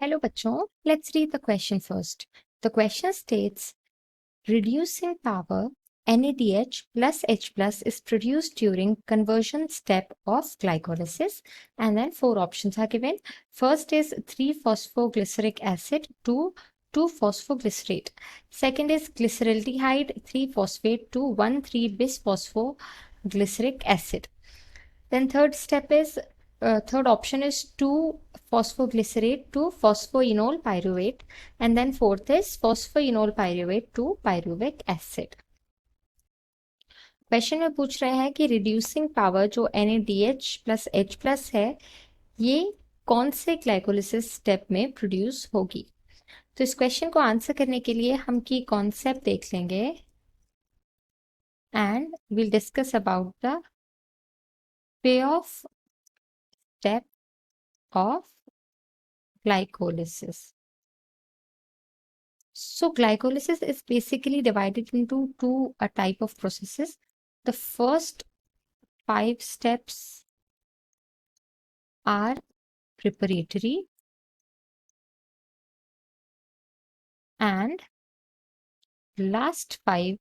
Hello bachon, let's read the question first. The question states, reducing power NADH plus H plus is produced during conversion step of glycolysis, and then 4 options are given. First is 3-phosphoglyceric acid to 2-phosphoglycerate. Second is glyceraldehyde 3-phosphate to 1,3-bisphosphoglyceric acid. Then third option is 2-phosphoglycerate to phosphoenol pyruvate, and then fourth is phosphoenol pyruvate to pyruvic acid. Question में पूछ रहे हैं कि reducing power जो NADH plus H plus है ये कौन से ग्लाइकोलिसिस स्टेप में प्रोड्यूस होगी। तो इस क्वेश्चन को आंसर करने के लिए हम की कॉन्सेप्ट देख लेंगे and will discuss about the payoff step of glycolysis. So glycolysis is basically divided into two type of processes. The first 5 steps are preparatory and last 5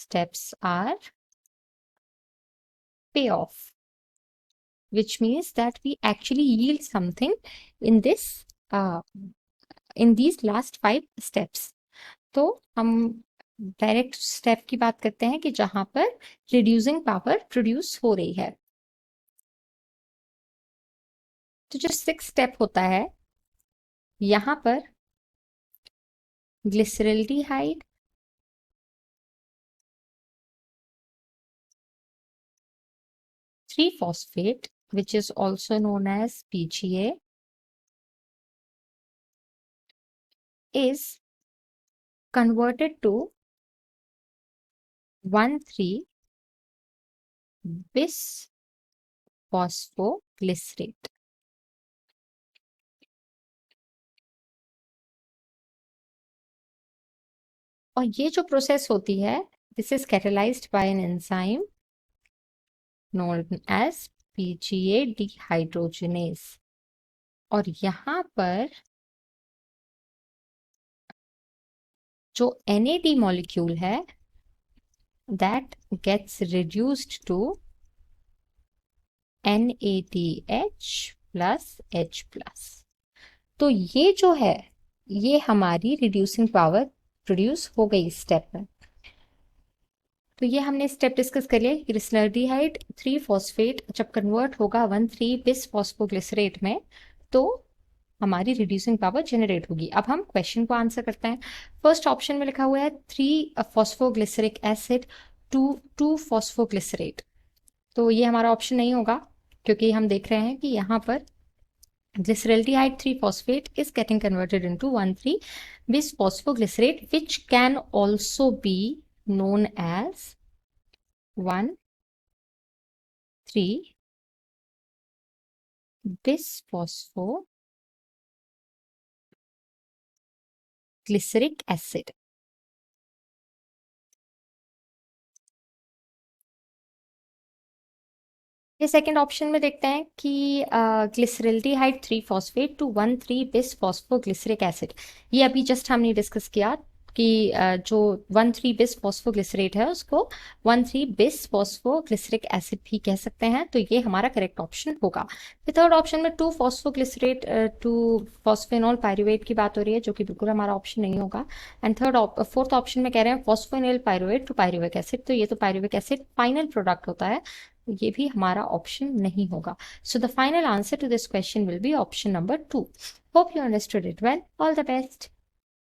steps are payoff, which means that we actually yield something in this in these last 5 steps. तो हम direct step की बात करते हैं कि जहां पर reducing power produce हो रही है। तो जो 6 स्टेप होता है यहां पर glyceraldehyde (3-phosphate) which is also known as PGA is converted to 1,3-bisphosphoglycerate. और ये जो प्रोसेस होती है this is catalysed by an enzyme known as PGA dehydrogenase. और यहाँ पर जो NAD मॉलिक्यूल है that gets reduced to NADH plus H plus. तो ये जो है ये हमारी रिड्यूसिंग पावर प्रोड्यूस हो गई स्टेप में। तो ये हमने स्टेप डिस्कस कर लिया। ग्लिसरल्डिहाइड 3-phosphate जब कन्वर्ट होगा 1,3-bisphosphoglycerate में तो हमारी रिड्यूसिंग पावर जनरेट होगी। अब हम क्वेश्चन को आंसर करते हैं। फर्स्ट ऑप्शन में लिखा हुआ है 3-phosphoglyceric acid to 2-phosphoglycerate। तो ये हमारा ऑप्शन नहीं होगा क्योंकि हम देख रहे हैं कि यहाँ पर glyceraldehyde 3-phosphate is getting converted into 1,3-bisphosphoglycerate which can also be known as 1,3-bisphosphoglyceric acid. ये सेकेंड ऑप्शन में देखते हैं कि glyceraldehyde 3-phosphate to 1,3-bisphosphoglyceric acid। ये अभी जस्ट हमने डिस्कस किया कि जो 1,3-bisphosphoglycerate है उसको 1,3-bisphosphoglyceric acid भी कह सकते हैं। तो ये हमारा करेक्ट ऑप्शन होगा। फिर थर्ड ऑप्शन में 2-phosphoglycerate टू phosphoenol pyruvate की बात हो रही है जो कि बिल्कुल हमारा ऑप्शन नहीं होगा। एंड फोर्थ ऑप्शन में कह रहे हैं phosphoenol pyruvate to pyruvic acid। तो ये तो pyruvic acid फाइनल प्रोडक्ट होता है, ये भी हमारा ऑप्शन नहीं होगा। So the final answer to this question will be option number 2। Hope you understood it well. All the best.